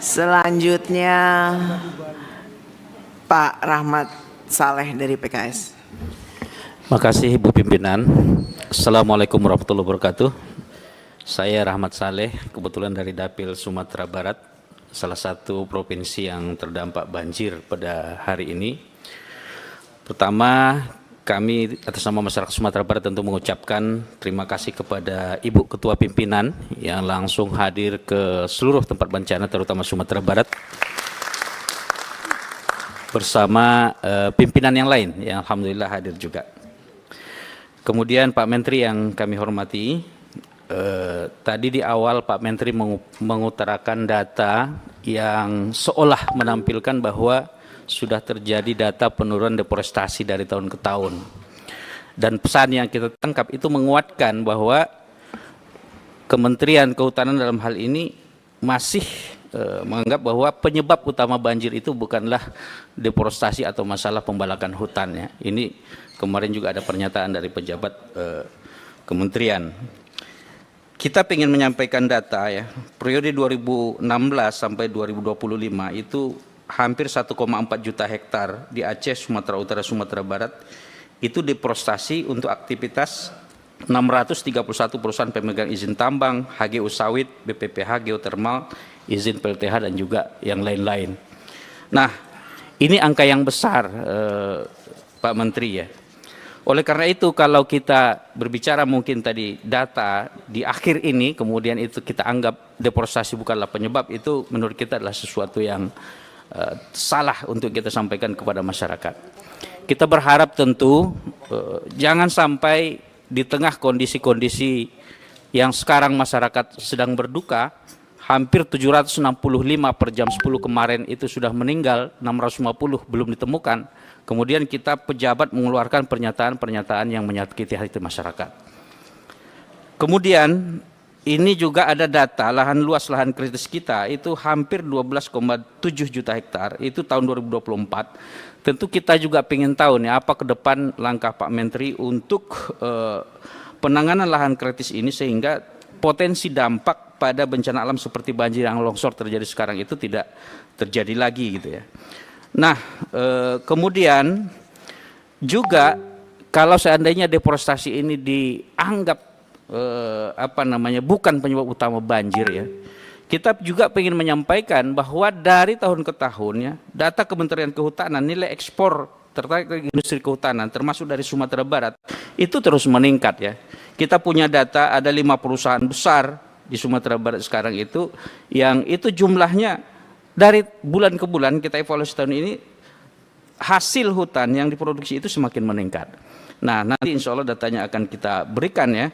Selanjutnya Pak Rahmat Saleh dari PKS. Makasih Bu Pimpinan. Assalamualaikum warahmatullahi wabarakatuh. Saya Rahmat Saleh, kebetulan dari Dapil Sumatera Barat, salah satu provinsi yang terdampak banjir pada hari ini. Pertama, kami atas nama masyarakat Sumatera Barat tentu mengucapkan terima kasih kepada Ibu Ketua Pimpinan yang langsung hadir ke seluruh tempat bencana terutama Sumatera Barat bersama pimpinan yang lain yang alhamdulillah hadir juga. Kemudian Pak Menteri yang kami hormati, tadi di awal Pak Menteri mengutarakan data yang seolah menampilkan bahwa sudah terjadi data penurunan deforestasi dari tahun ke tahun. Dan pesan yang kita tangkap itu menguatkan bahwa Kementerian Kehutanan dalam hal ini masih menganggap bahwa penyebab utama banjir itu bukanlah deforestasi atau masalah pembalakan hutannya. Ini kemarin juga ada pernyataan dari pejabat kementerian. Kita ingin menyampaikan data ya, periode 2016 sampai 2025 itu hampir 1,4 juta hektar di Aceh, Sumatera Utara, Sumatera Barat itu deforestasi untuk aktivitas 631 perusahaan pemegang izin tambang, HGU sawit, BPPH, geotermal, izin PLTH dan juga yang lain-lain. Nah, ini angka yang besar Pak Menteri ya. Oleh karena itu kalau kita berbicara mungkin tadi data di akhir ini kemudian itu kita anggap deforestasi bukanlah penyebab, itu menurut kita adalah sesuatu yang salah untuk kita sampaikan kepada masyarakat. Kita berharap tentu jangan sampai di tengah kondisi-kondisi yang sekarang masyarakat sedang berduka, hampir 765 per jam 10 kemarin itu sudah meninggal, 650 belum ditemukan. Kemudian kita pejabat mengeluarkan pernyataan-pernyataan yang menyakiti hati masyarakat. Kemudian ini juga ada data lahan luas lahan kritis kita itu hampir 12,7 juta hektar, itu tahun 2024. Tentu kita juga ingin tahu nih apa ke depan langkah Pak Menteri untuk penanganan lahan kritis ini sehingga potensi dampak pada bencana alam seperti banjir yang longsor terjadi sekarang itu tidak terjadi lagi gitu ya. Nah, kemudian juga kalau seandainya deforestasi ini dianggap bukan penyebab utama banjir ya, kita juga ingin menyampaikan bahwa dari tahun ke tahun ya, data Kementerian Kehutanan nilai ekspor terkait industri kehutanan termasuk dari Sumatera Barat itu terus meningkat ya. Kita punya data ada 5 perusahaan besar di Sumatera Barat sekarang itu yang itu jumlahnya dari bulan ke bulan kita evaluasi tahun ini hasil hutan yang diproduksi itu semakin meningkat. Nah, nanti insya Allah datanya akan kita berikan ya.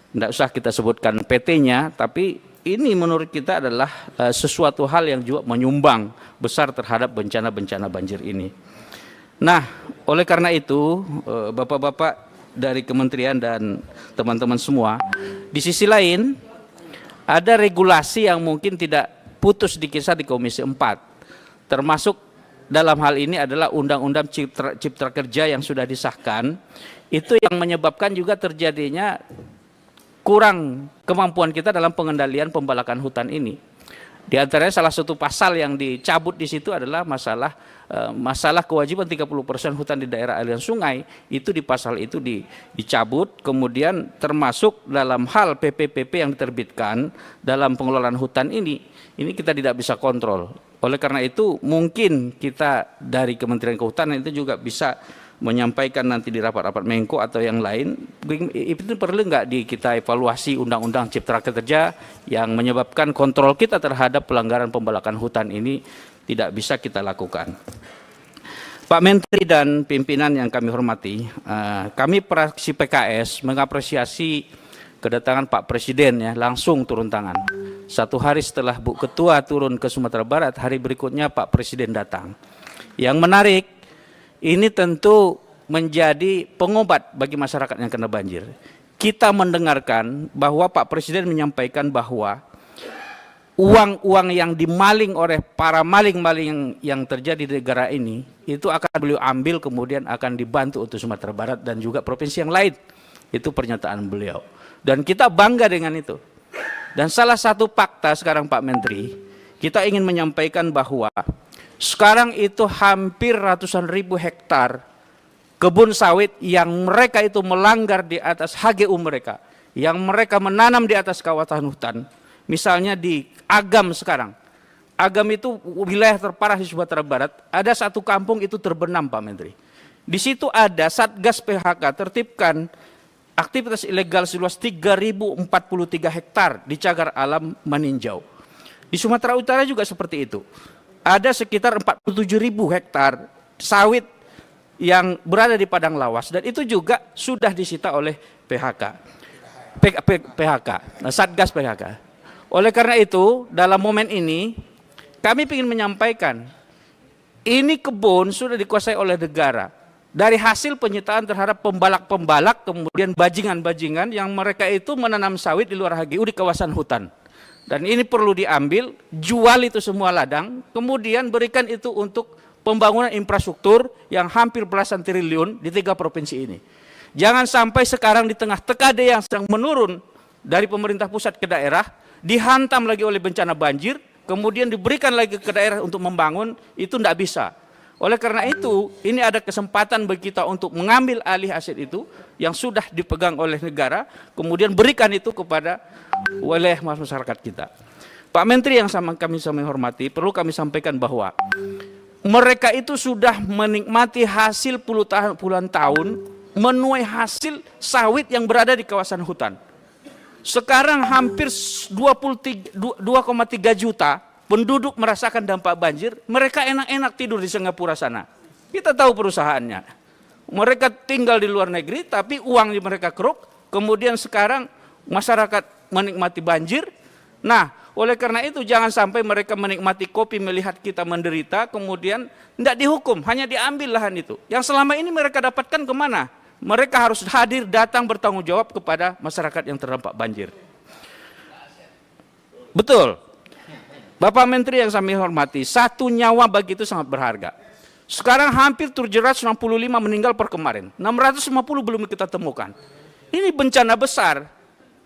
Tidak usah kita sebutkan PT-nya, tapi ini menurut kita adalah sesuatu hal yang juga menyumbang besar terhadap bencana-bencana banjir ini. Nah, oleh karena itu, Bapak-Bapak dari kementerian dan teman-teman semua, di sisi lain ada regulasi yang mungkin tidak putus dikisah di Komisi 4, termasuk dalam hal ini adalah Undang-Undang Cipta Kerja yang sudah disahkan, itu yang menyebabkan juga terjadinya kurang kemampuan kita dalam pengendalian pembalakan hutan ini. Di antaranya salah satu pasal yang dicabut di situ adalah masalah kewajiban 30% hutan di daerah aliran sungai, itu di pasal itu dicabut, kemudian termasuk dalam hal PPPP yang diterbitkan dalam pengelolaan hutan ini kita tidak bisa kontrol. Oleh karena itu mungkin kita dari Kementerian Kehutanan itu juga bisa menyampaikan nanti di rapat-rapat Menko atau yang lain, itu perlu nggak kita evaluasi Undang-Undang Cipta Kerja yang menyebabkan kontrol kita terhadap pelanggaran pembalakan hutan ini tidak bisa kita lakukan. Pak Menteri dan pimpinan yang kami hormati, kami fraksi PKS mengapresiasi kedatangan Pak Presiden ya, langsung turun tangan. 1 hari setelah Bu Ketua turun ke Sumatera Barat, hari berikutnya Pak Presiden datang. Yang menarik, ini tentu menjadi pengobat bagi masyarakat yang kena banjir. Kita mendengarkan bahwa Pak Presiden menyampaikan bahwa uang-uang yang dimaling oleh para maling-maling yang terjadi di negara ini, itu akan beliau ambil kemudian akan dibantu untuk Sumatera Barat dan juga provinsi yang lain. Itu pernyataan beliau. Dan kita bangga dengan itu. Dan salah satu fakta sekarang Pak Menteri, kita ingin menyampaikan bahwa sekarang itu hampir ratusan ribu hektar kebun sawit yang mereka itu melanggar di atas HGU mereka, yang mereka menanam di atas kawasan hutan. Misalnya di Agam sekarang. Agam itu wilayah terparah di Sumatera Barat, ada satu kampung itu terbenam, Pak Menteri. Di situ ada Satgas PHK tertibkan aktivitas ilegal seluas 3.043 hektar di cagar alam meninjau. Di Sumatera Utara juga seperti itu. Ada sekitar 47.000 hektar sawit yang berada di padang lawas dan itu juga sudah disita oleh PHK, Satgas PHK. Oleh karena itu, dalam momen ini kami ingin menyampaikan, ini kebun sudah dikuasai oleh negara. Dari hasil penyitaan terhadap pembalak-pembalak, kemudian bajingan-bajingan yang mereka itu menanam sawit di luar HGU di kawasan hutan. Dan ini perlu diambil, jual itu semua ladang, kemudian berikan itu untuk pembangunan infrastruktur yang hampir belasan triliun di 3 provinsi ini. Jangan sampai sekarang di tengah TKD yang sedang menurun dari pemerintah pusat ke daerah, dihantam lagi oleh bencana banjir, kemudian diberikan lagi ke daerah untuk membangun, itu tidak bisa. Oleh karena itu, ini ada kesempatan bagi kita untuk mengambil alih aset itu yang sudah dipegang oleh negara, kemudian berikan itu kepada wilayah masyarakat kita. Pak Menteri yang kami hormati, perlu kami sampaikan bahwa mereka itu sudah menikmati hasil puluhan tahun, menuai hasil sawit yang berada di kawasan hutan. Sekarang hampir 2,3 juta penduduk merasakan dampak banjir, mereka enak-enak tidur di Singapura sana. Kita tahu perusahaannya. Mereka tinggal di luar negeri, tapi uang mereka keruk, kemudian sekarang masyarakat menikmati banjir. Nah, oleh karena itu jangan sampai mereka menikmati kopi melihat kita menderita, kemudian tidak dihukum, hanya diambil lahan itu. Yang selama ini mereka dapatkan kemana? Mereka harus hadir, datang bertanggung jawab kepada masyarakat yang terdampak banjir. Betul. Bapak Menteri yang kami hormati, satu nyawa bagi itu sangat berharga. Sekarang hampir 765 meninggal per kemarin. 650 belum kita temukan. Ini bencana besar,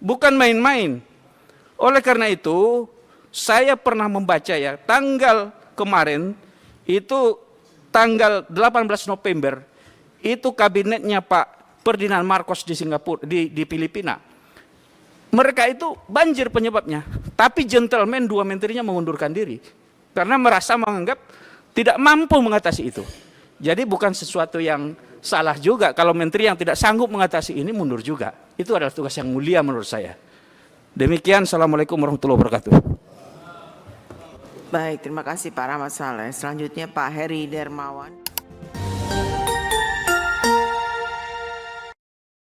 bukan main-main. Oleh karena itu, saya pernah membaca ya, tanggal kemarin, itu tanggal 18 November, itu kabinetnya Pak Ferdinand Marcos di Singapura, di Filipina. Mereka itu banjir penyebabnya, tapi gentleman 2 menterinya mengundurkan diri karena merasa menganggap tidak mampu mengatasi itu. Jadi bukan sesuatu yang salah juga kalau menteri yang tidak sanggup mengatasi ini mundur juga. Itu adalah tugas yang mulia menurut saya. Demikian, Assalamualaikum warahmatullahi wabarakatuh. Baik, terima kasih Pak Rahmat Saleh. Selanjutnya Pak Heri Dermawan.